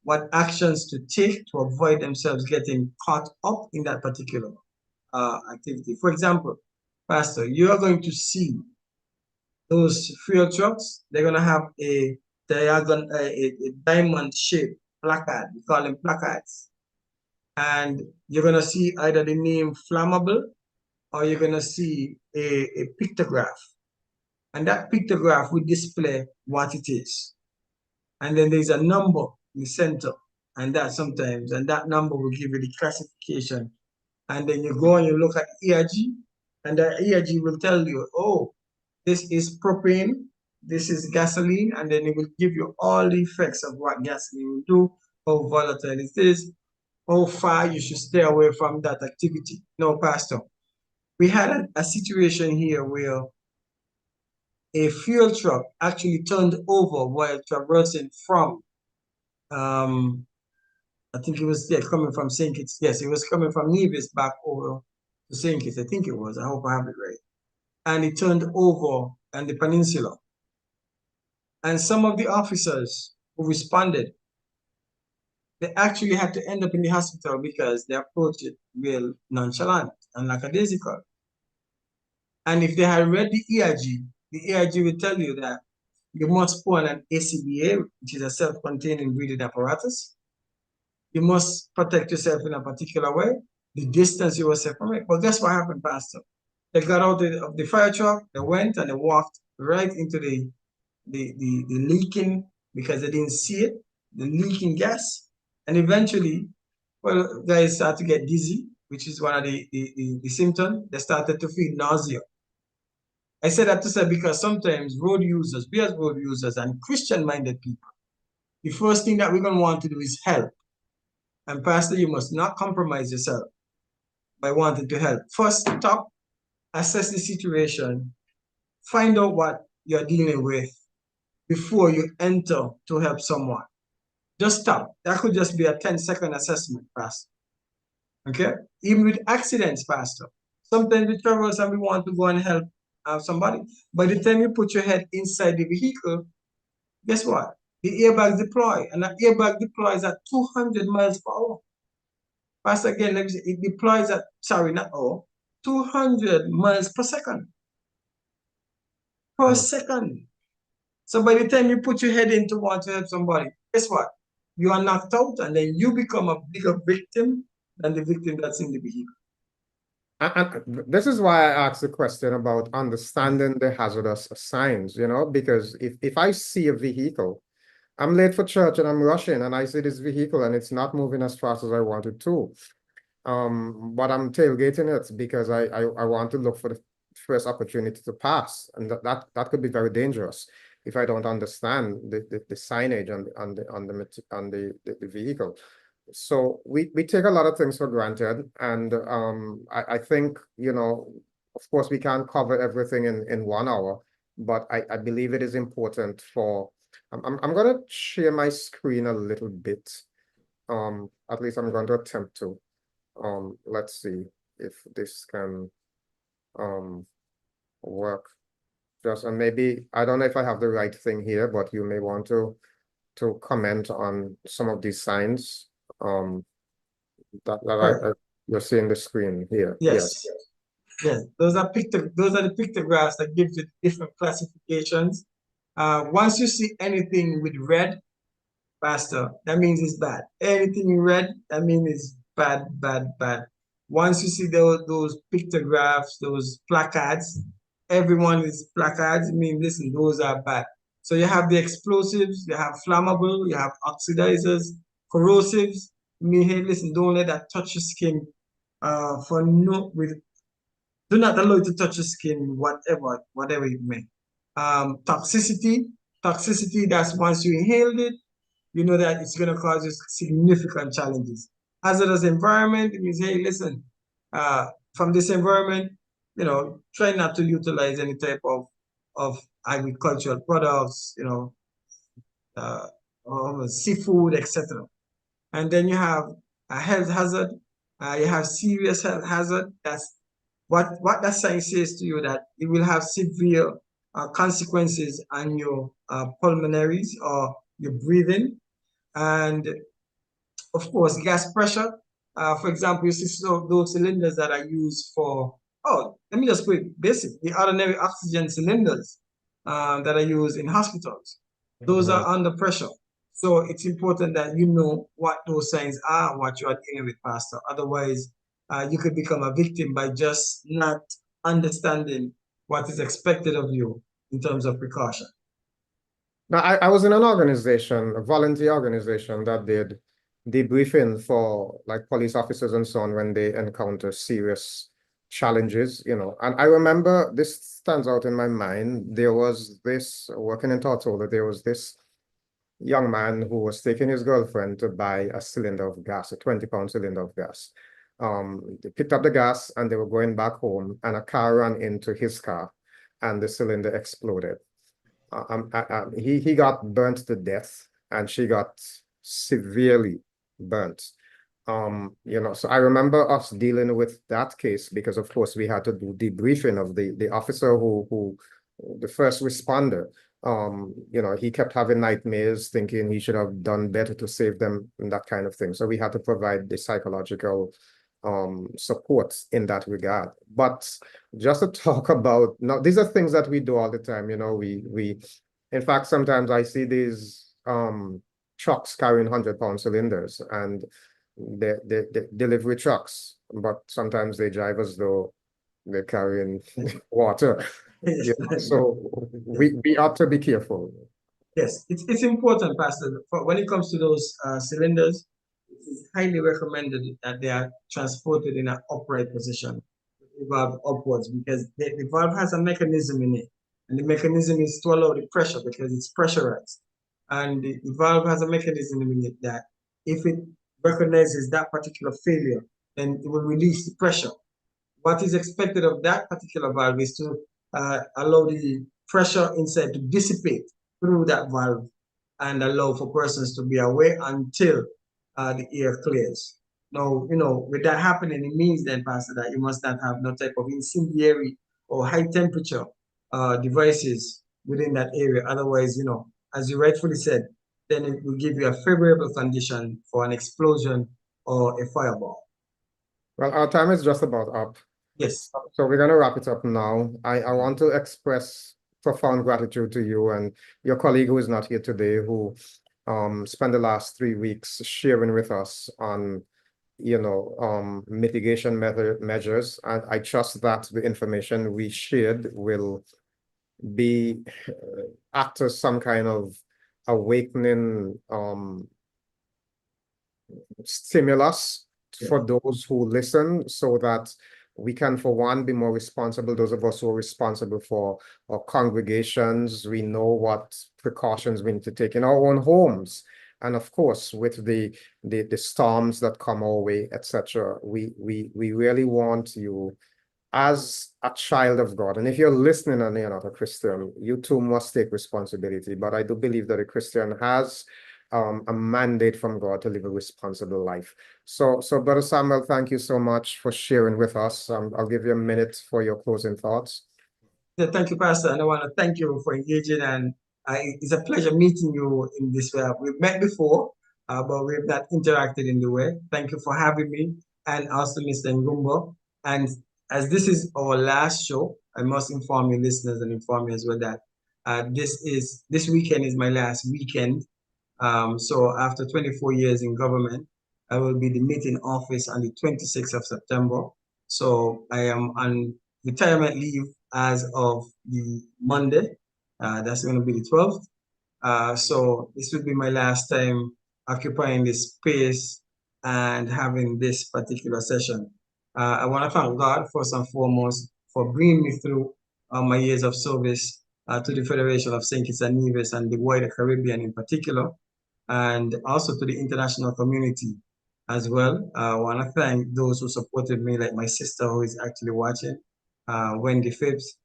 what actions to take to avoid themselves getting caught up in that particular activity. For example, Pastor, you are going to see those fuel trucks. They're going to have a diamond-shaped placard. We call them placards. And you're going to see either the name flammable, or you're going to see a pictograph. And that pictograph will display what it is. And then there's a number in the center, and that number will give you the classification. And then you go and you look at EIG, and the EIG will tell you, oh, this is propane, this is gasoline, and then it will give you all the effects of what gasoline will do, how volatile it is, how far you should stay away from that activity. No, Pastor, we had a situation here where a fuel truck actually turned over while traversing from, I think it was coming from St. Kitts. Yes, it was coming from Nevis back over to St. Kitts. I think it was. I hope I have it right. And it turned over on the peninsula. And some of the officers who responded, they actually had to end up in the hospital because they approached it real nonchalant and lackadaisical. And if they had read the EIG will tell you that you must put on an ACBA, which is a self-contained breathing apparatus. You must protect yourself in a particular way, the distance you were separated. But guess what happened, Pastor? They got out of the fire truck, they went and they walked right into the leaking, because they didn't see it, the leaking gas. And eventually, well, guys started to get dizzy, which is one of the symptoms. They started to feel nausea. I said that to say because sometimes road users, we as road users and Christian-minded people, the first thing that we're going to want to do is help. And Pastor, you must not compromise yourself by wanting to help. First, stop, assess the situation, find out what you're dealing with, before you enter to help someone. Just stop. That could just be a 10-second assessment, Pastor. Okay? Even with accidents, Pastor. Sometimes we travel and we want to go and help somebody. By the time you put your head inside the vehicle, guess what? The airbag deploy, and the airbag deploys at 200 miles per hour. Pastor, again, let me say, it deploys at, sorry, not hour, 200 miles per second. Per second. So by the time you put your head in to want to help somebody, guess what? You are knocked out, and then you become a bigger victim than the victim that's in the vehicle. And this is why I asked the question about understanding the hazardous signs, because if I see a vehicle, I'm late for church and I'm rushing and I see this vehicle and it's not moving as fast as I want it to. But I'm tailgating it because I want to look for the first opportunity to pass. And that could be very dangerous if I don't understand the signage on the vehicle. So we take a lot of things for granted, and I think, of course we can't cover everything in 1 hour, but I believe it is important for I'm gonna share my screen a little bit. At least I'm going to attempt to. Let's see if this can work. And maybe I don't know if I have the right thing here, but you may want to comment on some of these signs that you're seeing the screen here. Yes. Yes. Those are the pictographs that give you different classifications. Once you see anything with red, Pastor, that means it's bad. Anything in red, that means it's bad, bad, bad. Once you see those pictographs, those placards, everyone is placards. I mean, listen, those are bad. So you have the explosives, you have flammable, you have oxidizers, corrosives. I mean, hey, listen, don't let that touch your skin. Do not allow it to touch your skin, whatever it may. Toxicity, that's once you inhaled it, you know that it's going to cause you significant challenges. Hazardous environment, it means, hey, listen, from this environment, try not to utilize any type of agricultural products, seafood, etc. And then you have a health hazard, you have serious health hazard. That's what that sign says to you, that it will have severe consequences on your pulmonaries or your breathing. And of course, gas pressure. For example, you see those cylinders that are used for, let me just put it basic, the ordinary oxygen cylinders that are used in hospitals. Those are under pressure. So it's important that you know what those signs are, what you are dealing with, Pastor. Otherwise, you could become a victim by just not understanding what is expected of you in terms of precaution. Now, I was in an organization, a volunteer organization, that did debriefing for like police officers and so on when they encounter serious challenges, and I remember, this stands out in my mind, there was this, working in Tortola, there was this young man who was taking his girlfriend to buy a cylinder of gas, a 20-pound cylinder of gas. They picked up the gas and they were going back home, and a car ran into his car and the cylinder exploded. He got burnt to death and she got severely burnt. So I remember us dealing with that case because, of course, we had to do debriefing of the officer who the first responder. He kept having nightmares, thinking he should have done better to save them and that kind of thing. So we had to provide the psychological support in that regard. But just to talk about, now, these are things that we do all the time. In fact, sometimes I see these trucks carrying 100-pound cylinders, and they're delivery trucks, but sometimes they drive as though they're carrying water. So we ought to be careful. Yes, it's important, Pastor. When it comes to those cylinders, it's highly recommended that they are transported in an upright position, valve upwards, because the valve has a mechanism in it, and the mechanism is to allow the pressure because it's pressurized. And the valve has a mechanism in it that if it recognizes that particular failure, then it will release the pressure. What is expected of that particular valve is to allow the pressure inside to dissipate, through that valve and allow for persons to be away until the air clears. Now, with that happening, it means then, Pastor, that you must not have no type of incendiary or high temperature devices within that area. Otherwise, as you rightfully said, then it will give you a favorable condition for an explosion or a fireball. Well, our time is just about up. Yes. So we're going to wrap it up now. I want to express profound gratitude to you and your colleague who is not here today, who spent the last 3 weeks sharing with us on, mitigation measures. And I trust that the information we shared will be act as some kind of awakening stimulus for those who listen, so that we can, for one, be more responsible. Those of us who are responsible for our congregations, we know what precautions we need to take in our own homes. And of course, with the storms that come our way, etc., we really want you, as a child of God, and if you're listening and you're not a Christian, you too must take responsibility. But I do believe that a Christian has a mandate from God to live a responsible life. So Brother Samuel, thank you so much for sharing with us. I'll give you a minute for your closing thoughts. Yeah, thank you, Pastor. And I want to thank you for engaging. And it's a pleasure meeting you in this way. We've met before, but we've not interacted in the way. Thank you for having me, and also Mr. Ngumbah. And as this is our last show, I must inform your listeners and inform you as well that this weekend is my last weekend. So after 24 years in government, I will be demitting office on the 26th of September. So I am on retirement leave as of the Monday. That's going to be the 12th. So this will be my last time occupying this space and having this particular session. I want to thank God first and foremost for bringing me through my years of service to the Federation of St. Kitts and Nevis and the wider Caribbean in particular, and also to the international community as well. I want to thank those who supported me, like my sister who is actually watching, Wendy Phipps.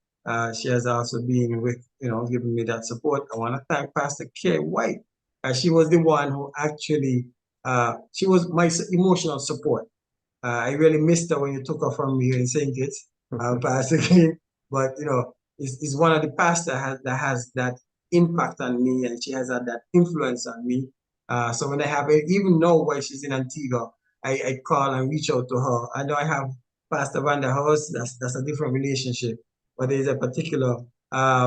She has also been with, giving me that support. I want to thank Pastor Kay White. She was the one who actually, she was my emotional support. I really missed her when you took her from me in St. Kitts, Pastor Greene. But, it's one of the pastors that has that impact on me, and she has had that influence on me. So when I have it, even know why she's in Antigua, I call and reach out to her. I know I have Pastor Van der House, that's a different relationship, but there's a particular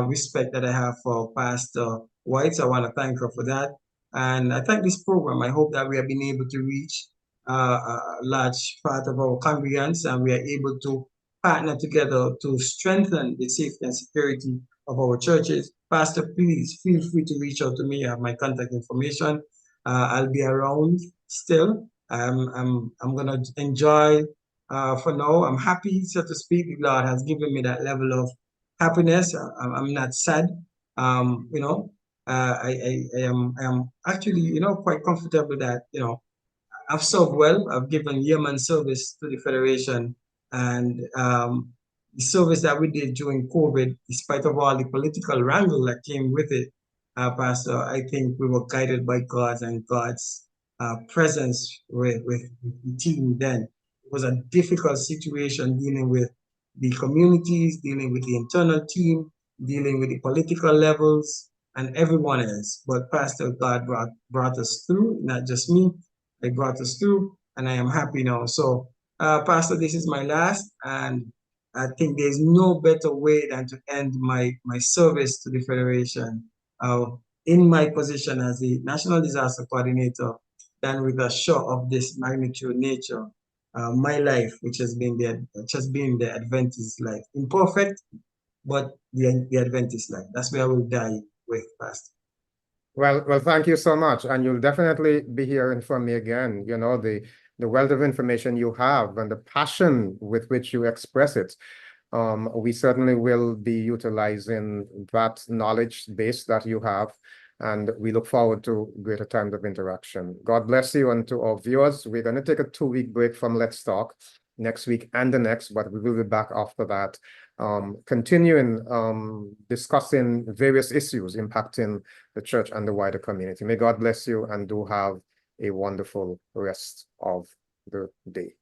respect that I have for Pastor White. So I want to thank her for that. And I thank this program. I hope that we have been able to reach a large part of our congregants, and we are able to partner together to strengthen the safety and security of our churches. Pastor, please feel free to reach out to me. You have my contact information. I'll be around still. I'm gonna enjoy for now. I'm happy, so to speak. The Lord has given me that level of happiness. I'm not sad. I am actually, quite comfortable that, I've served well. I've given yeoman service to the Federation, and the service that we did during COVID, despite of all the political wrangle that came with it, Pastor, I think we were guided by God and God's presence with the team then. It was a difficult situation dealing with the communities, dealing with the internal team, dealing with the political levels, and everyone else. But Pastor, God brought us through, not just me. They brought us through, and I am happy now. So, Pastor, this is my last, and I think there's no better way than to end my service to the Federation in my position as the National Disaster Coordinator than with a show of this magnitude nature. My life, which has been the Adventist life, imperfect, but the Adventist life. That's where I will die with, Pastor. Well, thank you so much. And you'll definitely be hearing from me again. The wealth of information you have and the passion with which you express it. We certainly will be utilizing that knowledge base that you have, and we look forward to greater times of interaction. God bless you, and to our viewers, we're going to take a 2-week break from Let's Talk next week and the next, but we will be back after that. continuing discussing various issues impacting the church and the wider community. May God bless you and do have a wonderful rest of the day.